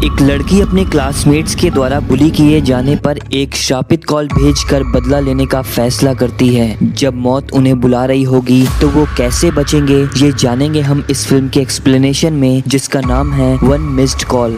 एक लड़की अपने क्लासमेट्स के द्वारा बुली किए जाने पर एक शापित कॉल भेजकर बदला लेने का फैसला करती है। जब मौत उन्हें बुला रही होगी तो वो कैसे बचेंगे, ये जानेंगे हम इस फिल्म के एक्सप्लेनेशन में, जिसका नाम है वन मिस्ड कॉल।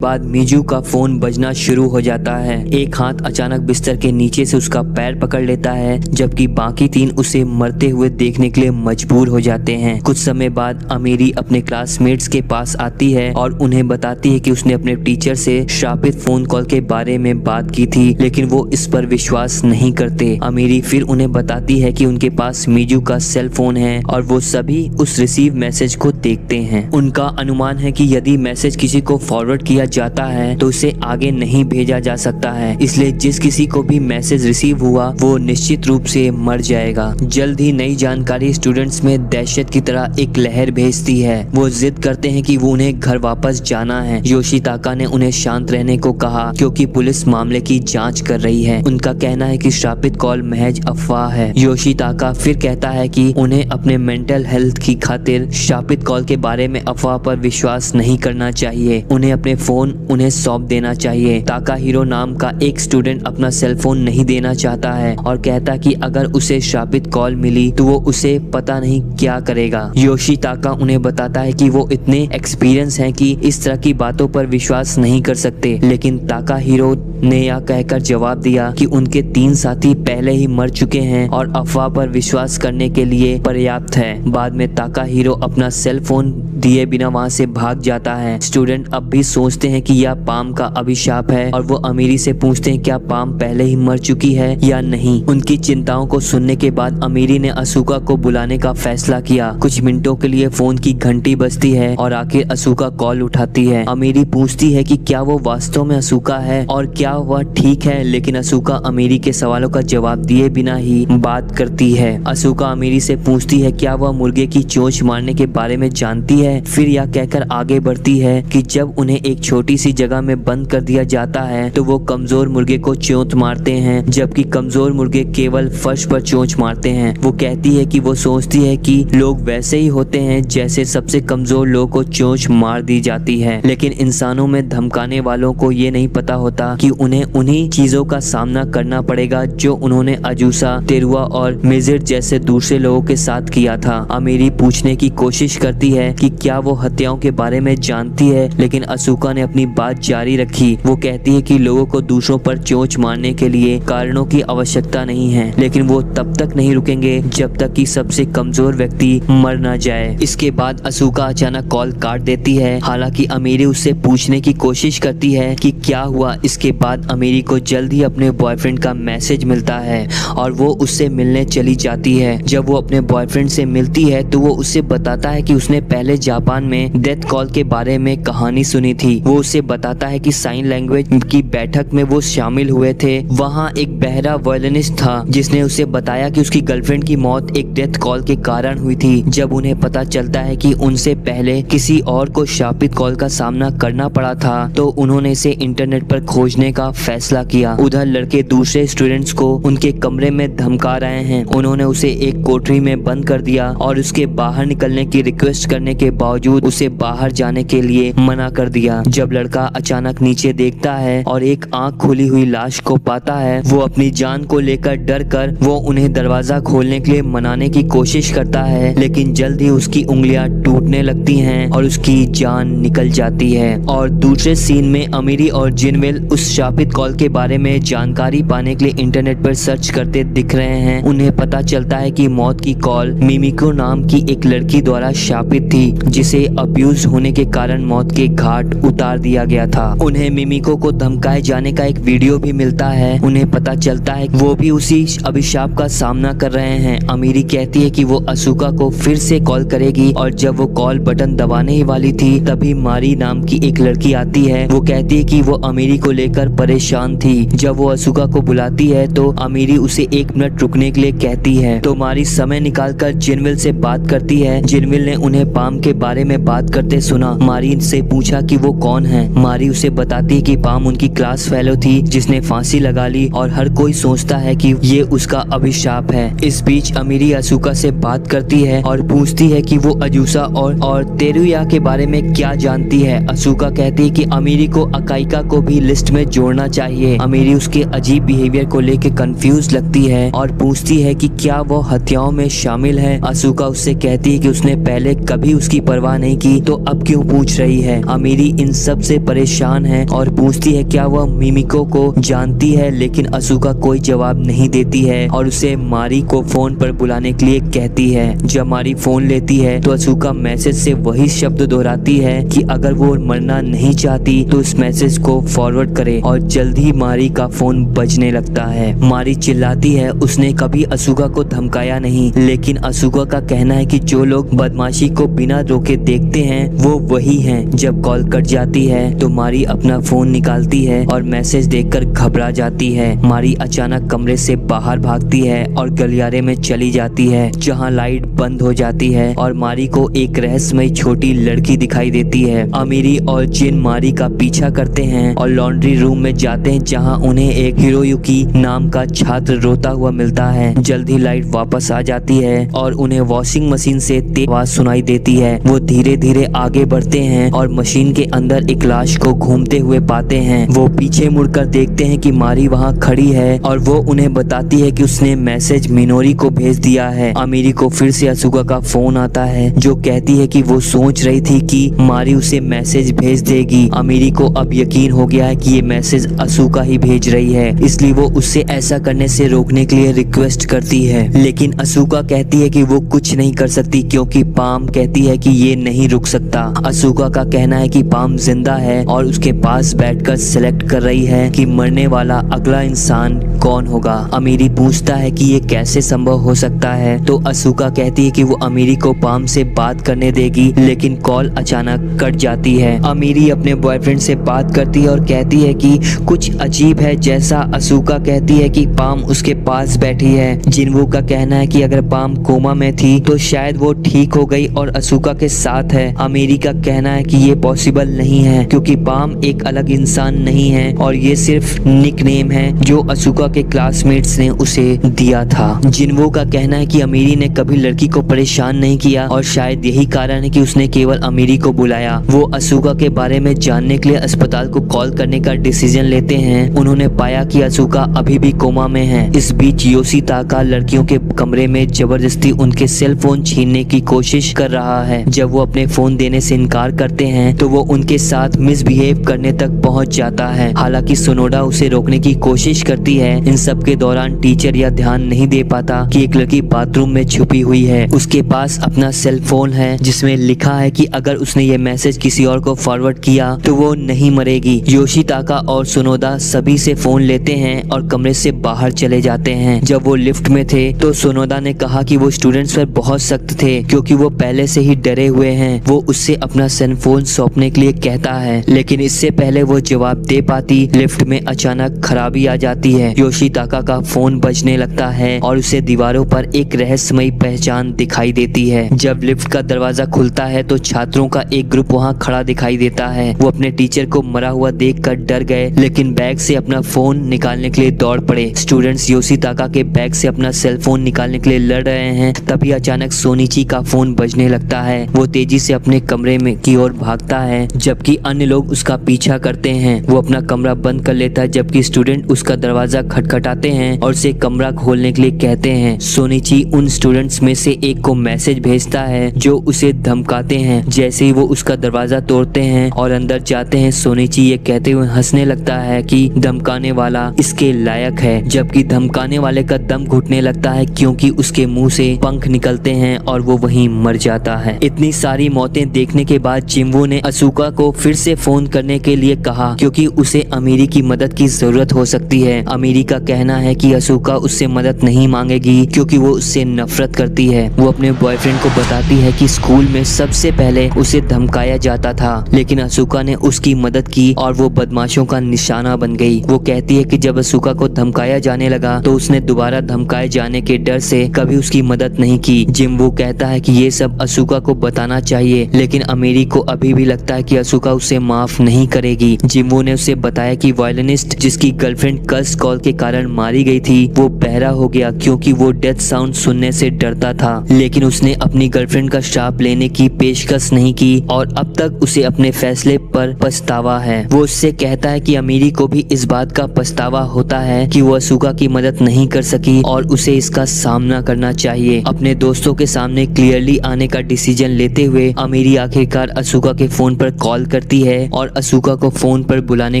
बाद मीजू का फोन बजना शुरू हो जाता है। एक हाथ अचानक बिस्तर के नीचे से उसका पैर पकड़ लेता है, जबकि बाकी तीन उसे मरते हुए देखने के लिए मजबूर हो जाते हैं। कुछ समय बाद अमीरी अपने क्लासमेट्स के पास आती है और उन्हें बताती है कि उसने अपने टीचर से श्रापित फोन कॉल के बारे में बात की थी, लेकिन वो इस पर विश्वास नहीं करते। अमीरी फिर उन्हें बताती है कि उनके पास मीजू का सेल फोन है और वो सभी उस रिसीव मैसेज को देखते हैं। उनका अनुमान है कि यदि मैसेज किसी को फॉरवर्ड किया जाता है तो उसे आगे नहीं भेजा जा सकता है, इसलिए जिस किसी को भी मैसेज रिसीव हुआ वो निश्चित रूप से मर जाएगा। जल्द ही नई जानकारी स्टूडेंट्स में दहशत की तरह एक लहर भेजती है। वो जिद करते हैं कि वो उन्हें घर वापस जाना है। योशिताका ने उन्हें शांत रहने को कहा क्योंकि पुलिस मामले की जांच कर रही है। उनका कहना है कि श्रापित कॉल महज अफवाह है। योशिताका फिर कहता है कि उन्हें अपने मेंटल हेल्थ की खातिर श्रापित कॉल के बारे में अफवाह पर विश्वास नहीं करना चाहिए। उन्हें अपने फोन उन्हें सौंप देना चाहिए। ताकाहिरो नाम का एक स्टूडेंट अपना सेल फोन नहीं देना चाहता है और कहता कि अगर उसे श्रापित कॉल मिली तो वो उसे पता नहीं क्या करेगा। योशिताका उन्हें बताता है कि वो इतने एक्सपीरियंस हैं कि इस तरह की बातों पर विश्वास नहीं कर सकते, लेकिन ताकाहिरो ने यह कहकर जवाब दिया कि उनके 3 साथी पहले ही मर चुके हैं और अफवाह पर विश्वास करने के लिए पर्याप्त है। बाद में ताकाहिरो अपना सेल फोन दिए बिना वहां से भाग जाता है। स्टूडेंट अब भी सोचते हैं कि यह पाम का अभिशाप है और वो अमीरी से पूछते हैं क्या पाम पहले ही मर चुकी है या नहीं। उनकी चिंताओं को सुनने के बाद अमीरी ने असुका को बुलाने का फैसला किया। कुछ मिनटों के लिए फोन की घंटी बजती है और आखिर असुका कॉल उठाती है। अमीरी पूछती है कि क्या वो वास्तव में असुका है और क्या वह ठीक है, लेकिन असुका अमीरी के सवालों का जवाब दिए बिना ही बात करती है। असुका अमीरी से पूछती है क्या वह मुर्गे की चोंच मारने के बारे में जानती है। फिर यह कहकर आगे बढ़ती है कि जब उन्हें एक छोटी सी जगह में बंद कर दिया जाता है तो वो कमजोर मुर्गे को चोंच मारते हैं, जबकि कमजोर मुर्गे केवल फर्श पर चोंच मारते हैं। वो कहती है कि वो सोचती है कि लोग वैसे ही होते हैं जैसे सबसे कमजोर लोगों को चोंच मार दी जाती है, लेकिन इंसानों में धमकाने वालों को ये नहीं पता होता कि उन्हें उन्हीं चीजों का सामना करना पड़ेगा जो उन्होंने अजूसा, तेरुआ और मिजिर जैसे दूसरे लोगों के साथ किया था। अमीरी पूछने की कोशिश करती है कि क्या वो हत्याओं के बारे में जानती है, लेकिन असुका ने अपनी बात जारी रखी। वो कहती है कि लोगों को दूसरों पर चोंच मारने के लिए कारणों की आवश्यकता नहीं है, लेकिन वो तब तक नहीं रुकेंगे जब तक कि सबसे कमजोर व्यक्ति मर ना जाए। इसके बाद असुका अचानक कॉल काट देती है। हालांकि अमीरी उससे पूछने की कोशिश करती है कि क्या हुआ। इसके बाद अमीरी को जल्द ही अपने बॉयफ्रेंड का मैसेज मिलता है और वो उससे मिलने चली जाती है। जब वो अपने बॉयफ्रेंड से मिलती है तो वो उससे बताता है कि उसने पहले जापान में डेथ कॉल के बारे में कहानी सुनी थी। वो उसे बताता है कि साइन लैंग्वेज की बैठक में वो शामिल हुए थे। वहाँ एक बहरा वायलिनिस्ट था जिसने उसे बताया कि उसकी गर्लफ्रेंड की मौत एक डेथ कॉल के कारण हुई थी। जब उन्हें पता चलता है कि उनसे पहले किसी और को शापित कॉल का सामना करना पड़ा था तो उन्होंने इसे इंटरनेट पर खोजने का फैसला किया। उधर लड़के दूसरे स्टूडेंट्स को उनके कमरे में धमका रहे हैं। उन्होंने उसे एक कोठरी में बंद कर दिया और उसके बाहर निकलने की रिक्वेस्ट करने के बावजूद उसे बाहर जाने के लिए मना कर दिया। जब लड़का अचानक नीचे देखता है और एक आंख खुली हुई लाश को पाता है, वो अपनी जान को लेकर डर कर वो उन्हें दरवाजा खोलने के लिए मनाने की कोशिश करता है, लेकिन जल्द ही उसकी उंगलियां टूटने लगती हैं और उसकी जान निकल जाती है। और दूसरे सीन में अमीरी और जिनविल उस शापित कॉल के बारे में जानकारी पाने के लिए इंटरनेट पर सर्च करते दिख रहे हैं। उन्हें पता चलता है कि मौत की कॉल मिमिको नाम की एक लड़की द्वारा शापित थी, जिसे अब्यूज होने के कारण मौत के घाट उतार दिया गया था। उन्हें मिमिको को धमकाए जाने का एक वीडियो भी मिलता है। उन्हें पता चलता है वो भी उसी अभिशाप का सामना कर रहे हैं। अमीरी कहती है कि वो असुका को फिर से कॉल करेगी और जब वो कॉल बटन दबाने ही वाली थी तभी मारी नाम की एक लड़की आती है। वो कहती है कि वो अमीरी को लेकर परेशान थी। जब वो असुका को बुलाती है तो अमीरी उसे 1 मिनट रुकने के लिए कहती है तो मारी समय निकालकर जिनविल से बात करती है। जिनविल ने उन्हें पाम के बारे में बात करते सुना। मारी से पूछा कि वो कौन कौन है। मारी उसे बताती है कि पाम उनकी क्लास फेलो थी जिसने फांसी लगा ली और हर कोई सोचता है कि ये उसका अभिशाप है। इस बीच अमीरी असूका से बात करती है और पूछती है कि वो अजूसा और तेरुया के बारे में क्या जानती है। असूका कहती है कि अमीरी को अकाइका को भी लिस्ट में जोड़ना चाहिए। अमीरी उसके अजीब बिहेवियर को लेकर कंफ्यूज लगती है और पूछती है कि क्या वो हत्याओं में शामिल है। असूका उससे कहती है कि उसने पहले कभी उसकी परवाह नहीं की तो अब क्यों पूछ रही है। अमीरी इन सब से परेशान है और पूछती है क्या वह मिमिको को जानती है, लेकिन असूका कोई जवाब नहीं देती है और उसे मारी को फोन पर बुलाने के लिए कहती है। जब मारी फोन लेती है तो असूका मैसेज से वही शब्द दोहराती है कि अगर वो मरना नहीं चाहती तो इस मैसेज को फॉरवर्ड करे और जल्द ही मारी का फोन बजने लगता है। मारी चिल्लाती है उसने कभी असूका को धमकाया नहीं, लेकिन असूका का कहना है कि जो लोग बदमाशी को बिना रोके देखते हैं वो वही हैं। जब कॉल कट जाती है तो मारी अपना फोन निकालती है और मैसेज देखकर घबरा जाती है। मारी अचानक कमरे से बाहर भागती है और गलियारे में चली जाती है जहां लाइट बंद हो जाती है और मारी को एक रहस्यमयी छोटी लड़की दिखाई देती है। अमीरी और जिन मारी का पीछा करते हैं और लॉन्ड्री रूम में जाते हैं जहां उन्हें एक हिरोयुकी नाम का छात्र रोता हुआ मिलता है। जल्दी लाइट वापस आ जाती है और उन्हें वॉशिंग मशीन से तेज आवाज सुनाई देती है। वो धीरे धीरे आगे बढ़ते हैं और मशीन के अंदर एक लाश को घूमते हुए पाते हैं। वो पीछे मुड़कर देखते हैं कि मारी वहां खड़ी है और वो उन्हें बताती है कि उसने मैसेज मिनोरी को भेज दिया है। अमीरी को फिर से असूका का फोन आता है जो कहती है कि वो सोच रही थी कि मारी उसे मैसेज भेज देगी। अमीरी को अब यकीन हो गया है कि ये मैसेज असूका ही भेज रही है, इसलिए वो उससे ऐसा करने से रोकने के लिए रिक्वेस्ट करती है। लेकिन असूका कहती है कि वो कुछ नहीं कर सकती क्योंकि पाम कहती है कि ये नहीं रुक सकता। असूका का कहना है कि पाम जिंदा है और उसके पास बैठकर सिलेक्ट कर रही है कि मरने वाला अगला इंसान कौन होगा। अमीरी पूछता है कि ये कैसे संभव हो सकता है तो असूका कहती है कि वो अमीरी को पाम से बात करने देगी, लेकिन कॉल अचानक कट जाती है। अमीरी अपने बॉयफ्रेंड से बात करती है और कहती है कि कुछ अजीब है जैसा। असूका कहती है कि पाम उसके पास बैठी है। जिनवू का कहना है कि अगर पाम कोमा में थी तो शायद वो ठीक हो गई और असूका के साथ है। अमीरी का कहना है कि ये पॉसिबल नहीं है क्योंकि पाम एक अलग इंसान नहीं है और ये सिर्फ निकनेम है जो असूका के क्लासमेट्स ने उसे दिया था। जिनवू का कहना है कि अमीरी ने कभी लड़की को परेशान नहीं किया और शायद यही कारण है कि उसने केवल अमीरी को बुलाया। वो असूका के बारे में जानने के लिए अस्पताल को कॉल करने का डिसीजन लेते हैं। उन्होंने पाया कि असूका अभी भी कोमा में है। इस बीच योशिताका लड़कियों के कमरे में जबरदस्ती उनके सेल फोन छीनने की कोशिश कर रहा है। जब वो अपने फोन देने से इनकार करते हैं तो वो उनके साथ मिसबिहेव करने तक पहुंच जाता है। हालांकि सोनोडा उसे रोकने की कोशिश करती है। इन सब के दौरान टीचर यह ध्यान नहीं दे पाता कि एक लड़की बाथरूम में छुपी हुई है। उसके पास अपना सेल फोन है जिसमें लिखा है कि अगर उसने ये मैसेज किसी और को फॉरवर्ड किया तो वो नहीं मरेगी। योशिताका और सोनोदा सभी से फोन लेते हैं और कमरे से बाहर चले जाते हैं। जब वो लिफ्ट में थे तो सोनोदा ने कहा कि वो स्टूडेंट्स पर बहुत सख्त थे क्योंकि वो पहले से ही डरे हुए हैं। वो उससे अपना सेल फोन सौंपने के लिए कहता है, लेकिन इससे पहले वो जवाब दे पाती लिफ्ट में अचानक खराबी आ जाती है। योशिताका का फोन बजने लगता है और उसे दीवारों पर एक रहस्यमयी पहचान दिखाई देती है। जब लिफ्ट का दरवाजा खुलता है तो छात्रों का एक ग्रुप वहां खड़ा दिखाई देता है। वो अपने टीचर को मरा हुआ देखकर डर गए, लेकिन बैग से अपना फोन निकालने के लिए दौड़ पड़े। स्टूडेंट्स योशिताका के बैग से अपना सेल फोन निकालने के लिए लड़ रहे हैं। तभी अचानक सोनिची का फोन बजने लगता है। वो तेजी से अपने कमरे में की ओर भागता है जबकि अन्य लोग उसका पीछा करते हैं। वो अपना कमरा बंद कर लेता है जबकि स्टूडेंट उसका दरवाजा खटखटाते हैं और उसे कमरा खोलने के लिए कहते हैं। सोनिची उन स्टूडेंट्स में से एक को मैसेज भेजता है जो उसे धमकाते हैं। जैसे ही वो उसका दरवाजा तोड़ते हैं और अंदर जाते हैं, सोनिची ये कहते हुए हंसने लगता है कि धमकाने वाला इसके लायक है, जबकि धमकाने वाले का दम घुटने लगता है क्योंकि उसके मुंह से पंख निकलते हैं और वो वहीं मर जाता है। इतनी सारी मौतें देखने के बाद जिनवू ने असूका को फिर से फोन करने के लिए कहा क्योंकि उसे अमीरी की मदद की जरूरत हो सकती है। अमीरी का कहना है कि असूका उससे मदद नहीं मांगेगी क्योंकि वो उससे नफरत करती है। वो अपने बॉयफ्रेंड को बताती है कि स्कूल में सबसे पहले उसे धमकाया जाता था, लेकिन असूका ने उसकी मदद की और वो बदमाशों का निशाना बन गई। वो कहती है कि जब असूका को धमकाया जाने लगा तो उसने दोबारा धमकाए जाने के डर से कभी उसकी मदद नहीं की। जिनवू कहता है कि ये सब असूका को बताना चाहिए, लेकिन अमीरी को अभी भी लगता है कि असूका अशोका उसे माफ नहीं करेगी। जिम्बो ने उसे बताया कि वायलिनिस्ट जिसकी गर्लफ्रेंड कर्स कॉल के कारण मारी गई थी वो बहरा हो गया क्योंकि वो डेथ साउंड सुनने से डरता था, लेकिन उसने अपनी गर्लफ्रेंड का श्राप लेने की पेशकश नहीं की और अब तक उसे अपने फैसले पर पछतावा है। वो उससे कहता है कि अमीरी को भी इस बात का पछतावा होता है कि वो अशोका की मदद नहीं कर सकी और उसे इसका सामना करना चाहिए। अपने दोस्तों के सामने क्लियरली आने का डिसीजन लेते हुए अमीरी आखिरकार अशोका के फोन पर कॉल करती है और अशोका को फोन पर बुलाने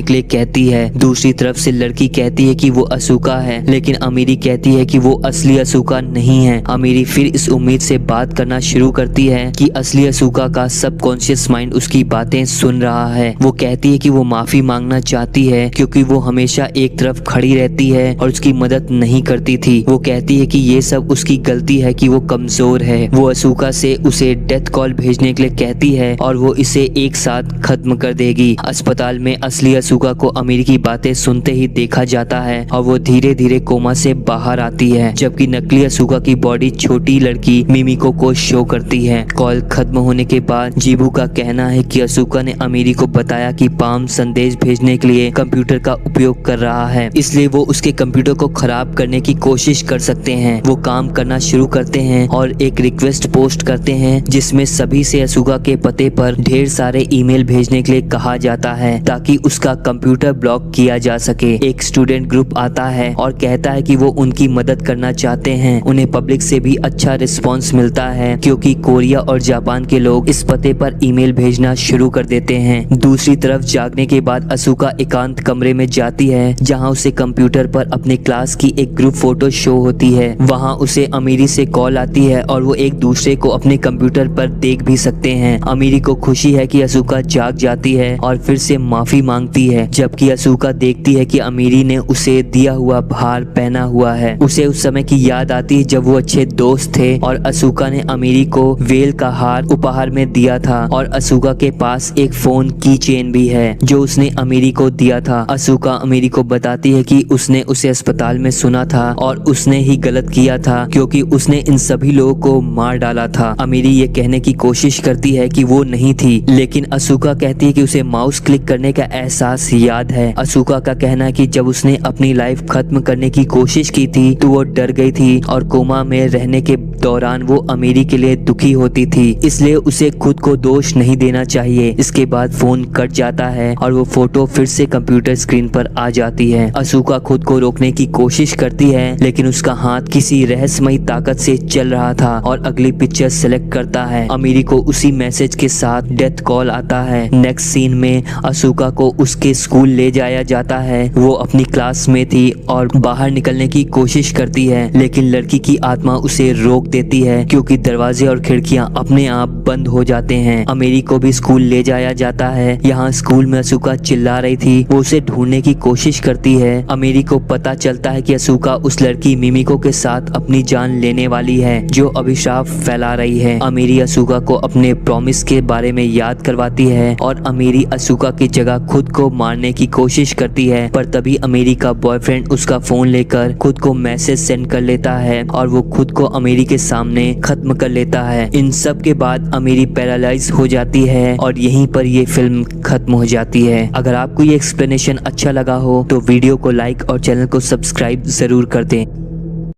के लिए कहती है। दूसरी तरफ से लड़की कहती है कि वो अशोका है, लेकिन अमीरी कहती है कि वो असली अशोका नहीं है। अमीरी फिर इस उम्मीद से बात करना शुरू करती है कि असली अशोका का सबकॉन्शियस माइंड उसकी बातें सुन रहा है। वो कहती है कि वो माफी मांगना चाहती है क्योंकि वो हमेशा एक तरफ खड़ी रहती है और उसकी मदद नहीं करती थी। वो कहती है कि ये सब उसकी गलती है कि वो कमजोर है। वो अशोका से उसे डेथ कॉल भेजने के लिए कहती है और वो इसे एक साथ खत्म कर देगी। अस्पताल में असली अशोका को अमीरी की बातें सुनते ही देखा जाता है और वो धीरे धीरे कोमा से बाहर आती है, जबकि नकली अशोका की बॉडी छोटी लड़की मिमिको को शो करती है। कॉल खत्म होने के बाद जीबू का कहना है कि अशोका ने अमीरी को बताया कि पाम संदेश भेजने के लिए कंप्यूटर का उपयोग कर रहा है, इसलिए वो उसके कंप्यूटर को खराब करने की कोशिश कर सकते हैं। वो काम करना शुरू करते हैं और एक रिक्वेस्ट पोस्ट करते हैं जिसमें सभी से अशोका के पते पर ढेर सारे ईमेल भेजने के लिए कहा जाता है ताकि उसका कंप्यूटर ब्लॉक किया जा सके। एक स्टूडेंट ग्रुप आता है और कहता है कि वो उनकी मदद करना चाहते हैं। उन्हें पब्लिक से भी अच्छा रिस्पांस मिलता है क्योंकि कोरिया और जापान के लोग इस पते पर ईमेल भेजना शुरू कर देते हैं। दूसरी तरफ जागने के बाद अशोका एकांत कमरे में जाती है जहां उसे कंप्यूटर पर अपने क्लास की एक ग्रुप फोटो शो होती है। वहां उसे अमीरी से कॉल आती है और वो एक दूसरे को अपने कंप्यूटर पर देख भी सकते हैं। अमीरी को खुशी है कि अशोका जाग जाती है और फिर से माफी मांगती है, जबकि अशोका देखती है कि अमीरी ने उसे दिया हुआ भार पहना हुआ है। उसे उस समय की याद आती है जब वो अच्छे दोस्त थे और अशोका ने अमीरी को वेल का हार उपहार में दिया था और अशोका के पास एक फोन की चेन भी है जो उसने अमीरी को दिया था। अशोका अमीरी को बताती है कि उसने उसे अस्पताल में सुना था और उसने ही गलत किया था क्योंकि उसने इन सभी लोगों को मार डाला था। अमीरी ये कहने की कोशिश करती है कि वो नहीं थी, लेकिन अशोका कहती है कि उसे माउस क्लिक करने का एहसास याद है। अशोका का कहना है कि जब उसने अपनी लाइफ खत्म करने की कोशिश की थी तो वो डर गई थी और कोमा में रहने के दौरान वो अमीरी के लिए दुखी होती थी, इसलिए उसे खुद को दोष नहीं देना चाहिए। इसके बाद फोन कट जाता है और वो फोटो फिर से कंप्यूटर स्क्रीन पर आ जाती है। अशोका खुद को रोकने की कोशिश करती है लेकिन उसका हाथ किसी रहस्यमयी ताकत से चल रहा था और अगली पिक्चर सेलेक्ट करता है। अमीरी को उसी मैसेज के साथ डेथ कॉल आता है। नेक्स्ट सीन में अशोका को उसके स्कूल ले जाया जाता है। वो अपनी क्लास में थी और बाहर निकलने की कोशिश करती है, लेकिन लड़की की आत्मा उसे रोक देती है क्योंकि दरवाजे और खिड़कियां अपने आप बंद हो जाते हैं। अमीरी को भी स्कूल ले जाया जाता है। यहाँ स्कूल में अशोका चिल्ला रही थी, वो उसे ढूंढने की कोशिश करती है। अमीरी को पता चलता है कि अशोका उस लड़की मिमिको के साथ अपनी जान लेने वाली है जो अभिशाप फैला रही है। अमीरी अशोका को अपने प्रॉमिस के बारे में याद करवाती है और अमीरी अशोका की जगह खुद को मारने की कोशिश करती है, पर तभी अमीरी का बॉयफ्रेंड उसका फोन लेकर खुद को मैसेज सेंड कर लेता है और वो खुद को अमीरी के सामने खत्म कर लेता है। इन सब के बाद अमीरी पैरालाइज हो जाती है और यहीं पर ये फिल्म खत्म हो जाती है। अगर आपको ये एक्सप्लेनेशन अच्छा लगा हो तो वीडियो को लाइक और चैनल को सब्सक्राइब जरूर कर दें।